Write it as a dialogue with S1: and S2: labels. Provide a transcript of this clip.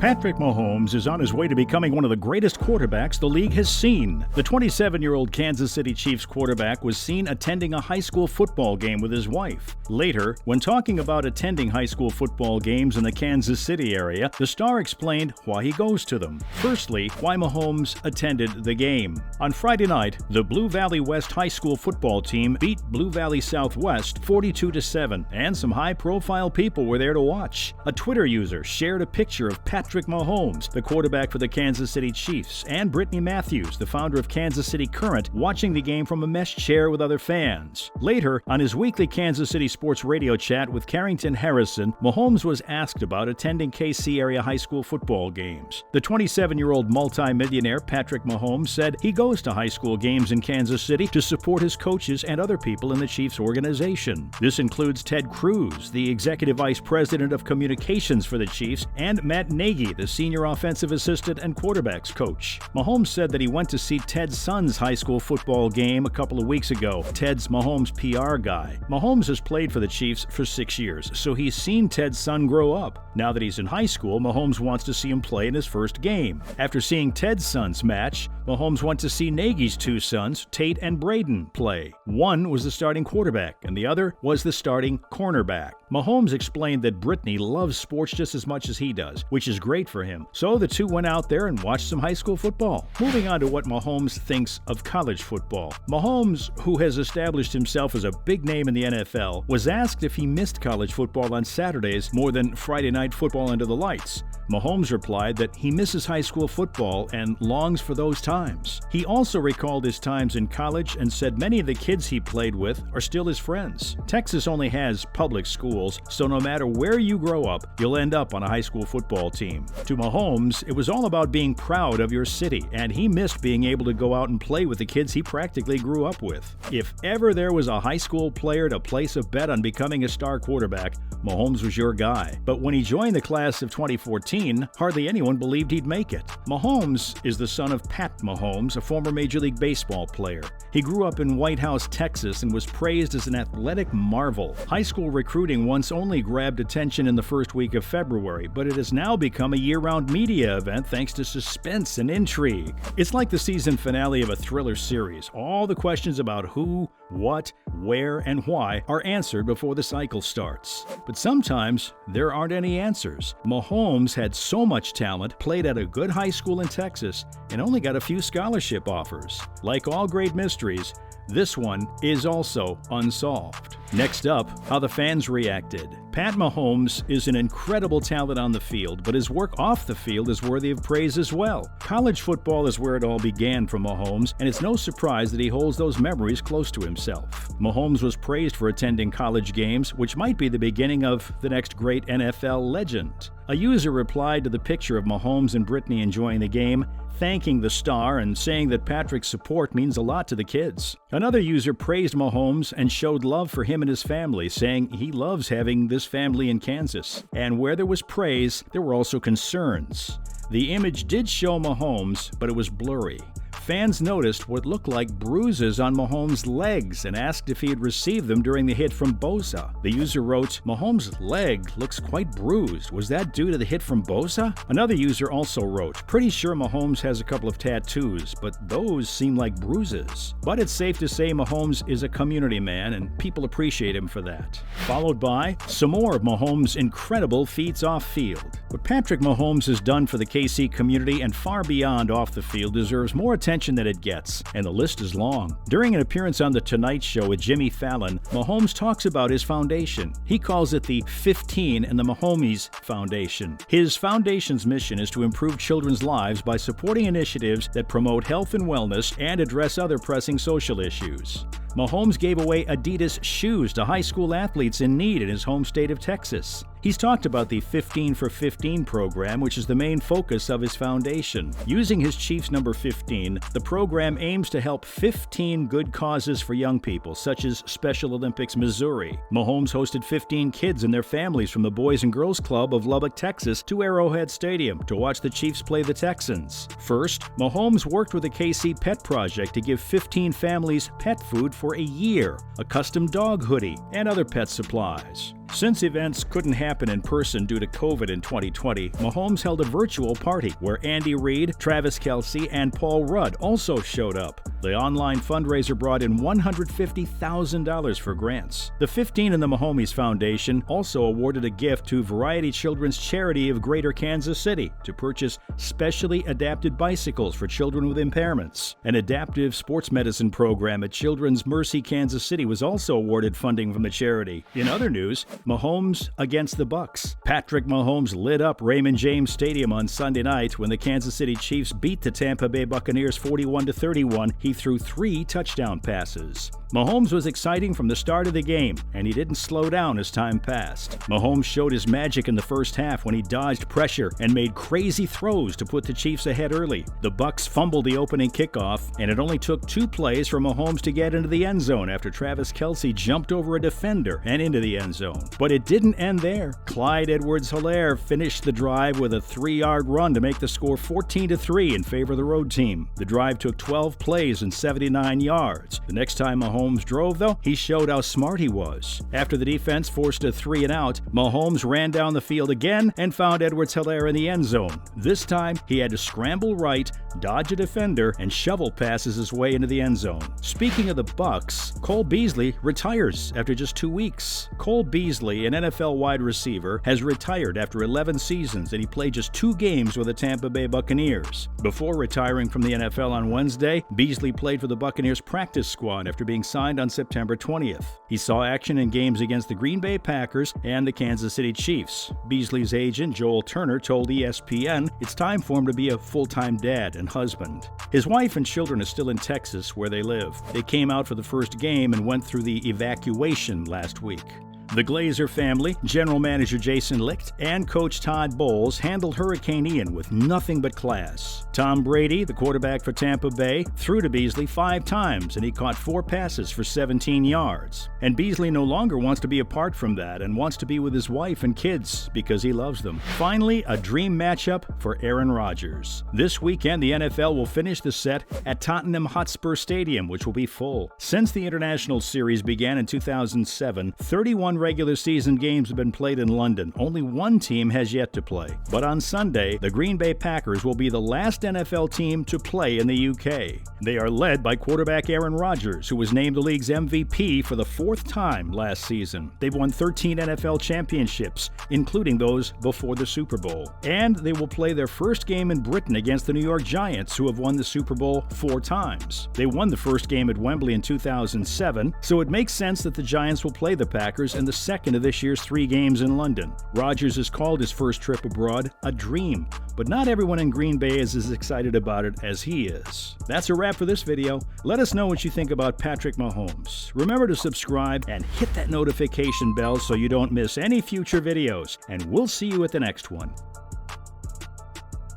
S1: Patrick Mahomes is on his way to becoming one of the greatest quarterbacks the league has seen. The 27-year-old Kansas City Chiefs quarterback was seen attending a high school football game with his wife. Later, when talking about attending high school football games in the Kansas City area, the star explained why he goes to them. Firstly, why Mahomes attended the game. On Friday night, the Blue Valley West High School football team beat Blue Valley Southwest 42-7, and some high-profile people were there to watch. A Twitter user shared a picture of Patrick Mahomes, the quarterback for the Kansas City Chiefs, and Brittany Matthews, the founder of Kansas City Current, watching the game from a mesh chair with other fans. Later, on his weekly Kansas City sports radio chat with Carrington Harrison, Mahomes was asked about attending KC area high school football games. The 27-year-old multi-millionaire Patrick Mahomes said he goes to high school games in Kansas City to support his coaches and other people in the Chiefs organization. This includes Ted Cruz, the executive vice president of communications for the Chiefs, and Matt Nagy, the senior offensive assistant and quarterbacks coach. Mahomes said that he went to see Ted's son's high school football game a couple of weeks ago. Ted's Mahomes' PR guy. Mahomes has played for the Chiefs for 6 years, so he's seen Ted's son grow up. Now that he's in high school, Mahomes wants to see him play in his first game. After seeing Ted's son's match, Mahomes went to see Nagy's two sons, Tate and Braden, play. One was the starting quarterback, and the other was the starting cornerback. Mahomes explained that Brittany loves sports just as much as he does, which is great for him. So the two went out there and watched some high school football. Moving on to what Mahomes thinks of college football. Mahomes, who has established himself as a big name in the NFL, was asked if he missed college football on Saturdays more than Friday night football under the lights. Mahomes replied that he misses high school football and longs for those times. He also recalled his times in college and said many of the kids he played with are still his friends. Texas only has public schools, so no matter where you grow up, you'll end up on a high school football team. To Mahomes, it was all about being proud of your city, and he missed being able to go out and play with the kids he practically grew up with. If ever there was a high school player to place a bet on becoming a star quarterback, Mahomes was your guy. But when he joined the class of 2014, hardly anyone believed he'd make it. Mahomes is the son of Pat Mahomes, a former Major League Baseball player. He grew up in White House, Texas, and was praised as an athletic marvel. High school recruiting once only grabbed attention in the first week of February, but it has now become a year-round media event thanks to suspense and intrigue. It's like the season finale of a thriller series. All the questions about who, what, where, and why are answered before the cycle starts. But sometimes there aren't any answers. Mahomes had so much talent, played at a good high school in Texas, and only got a few scholarship offers. Like all great mysteries, this one is also unsolved. Next up, how the fans reacted. Pat Mahomes is an incredible talent on the field, but his work off the field is worthy of praise as well. College football is where it all began for Mahomes, and it's no surprise that he holds those memories close to himself. Mahomes was praised for attending college games, which might be the beginning of the next great NFL legend. A user replied to the picture of Mahomes and Brittany enjoying the game, thanking the star and saying that Patrick's support means a lot to the kids. Another user praised Mahomes and showed love for him and his family, saying he loves having this family in Kansas. And where there was praise, there were also concerns. The image did show Mahomes, but it was blurry. Fans noticed what looked like bruises on Mahomes' legs and asked if he had received them during the hit from Bosa. The user wrote, "Mahomes' leg looks quite bruised. Was that due to the hit from Bosa?" Another user also wrote, "Pretty sure Mahomes has a couple of tattoos, but those seem like bruises." But it's safe to say Mahomes is a community man, and people appreciate him for that. Followed by some more of Mahomes' incredible feats off field. What Patrick Mahomes has done for the KC community and far beyond off the field deserves more attention than it gets, and the list is long. During an appearance on The Tonight Show with Jimmy Fallon, Mahomes talks about his foundation. He calls it the 15 and the Mahomes Foundation. His foundation's mission is to improve children's lives by supporting initiatives that promote health and wellness and address other pressing social issues. Mahomes gave away Adidas shoes to high school athletes in need in his home state of Texas. He's talked about the 15 for 15 program, which is the main focus of his foundation. Using his Chiefs number 15, the program aims to help 15 good causes for young people, such as Special Olympics Missouri. Mahomes hosted 15 kids and their families from the Boys and Girls Club of Lubbock, Texas, to Arrowhead Stadium to watch the Chiefs play the Texans. First, Mahomes worked with the KC Pet Project to give 15 families pet food for a year, a custom dog hoodie, and other pet supplies. Since events couldn't happen in person due to COVID in 2020, Mahomes held a virtual party where Andy Reid, Travis Kelce, and Paul Rudd also showed up. The online fundraiser brought in $150,000 for grants. The 15 in the Mahomes Foundation also awarded a gift to Variety Children's Charity of Greater Kansas City to purchase specially adapted bicycles for children with impairments. An adaptive sports medicine program at Children's Mercy Kansas City was also awarded funding from the charity. In other news, Mahomes against the Bucs. Patrick Mahomes lit up Raymond James Stadium on Sunday night when the Kansas City Chiefs beat the Tampa Bay Buccaneers 41-31. He threw 3 touchdown passes. Mahomes was exciting from the start of the game, and he didn't slow down as time passed. Mahomes showed his magic in the first half when he dodged pressure and made crazy throws to put the Chiefs ahead early. The Bucs fumbled the opening kickoff, and it only took 2 plays for Mahomes to get into the end zone after Travis Kelce jumped over a defender and into the end zone. But it didn't end there. Clyde Edwards-Helaire finished the drive with a 3-yard run to make the score 14-3 in favor of the road team. The drive took 12 plays and 79 yards. The next time Mahomes drove, though, he showed how smart he was. After the defense forced a 3-and-out, Mahomes ran down the field again and found Edwards-Helaire in the end zone. This time, he had to scramble right, dodge a defender, and shovel passes his way into the end zone. Speaking of the Bucs, Cole Beasley retires after just 2 weeks. Cole Beasley, an NFL wide receiver, has retired after 11 seasons, and he played just 2 games with the Tampa Bay Buccaneers. Before retiring from the NFL on Wednesday, Beasley played for the Buccaneers practice squad after being signed on September 20th. He saw action in games against the Green Bay Packers and the Kansas City Chiefs. Beasley's agent, Joel Turner, told ESPN it's time for him to be a full-time dad and husband. His wife and children are still in Texas, where they live. They came out for the first game and went through the evacuation last week. The Glazer family, general manager Jason Licht, and coach Todd Bowles handled Hurricane Ian with nothing but class. Tom Brady, the quarterback for Tampa Bay, threw to Beasley 5 times, and he caught 4 passes for 17 yards. And Beasley no longer wants to be apart from that and wants to be with his wife and kids because he loves them. Finally, a dream matchup for Aaron Rodgers. This weekend, the NFL will finish the set at Tottenham Hotspur Stadium, which will be full. Since the international series began in 2007, 31 regular season games have been played in London. Only 1 team has yet to play. But on Sunday, the Green Bay Packers will be the last NFL team to play in the UK. They are led by quarterback Aaron Rodgers, who was named the league's MVP for the 4th time last season. They've won 13 NFL championships, including those before the Super Bowl. And they will play their first game in Britain against the New York Giants, who have won the Super Bowl 4 times. They won the first game at Wembley in 2007, so it makes sense that the Giants will play the Packers in the second of this year's 3 games in London. Rodgers has called his first trip abroad a dream, but not everyone in Green Bay is as excited about it as he is. That's a wrap for this video. Let us know what you think about Patrick Mahomes. Remember to subscribe and hit that notification bell so you don't miss any future videos, and we'll see you at the next one.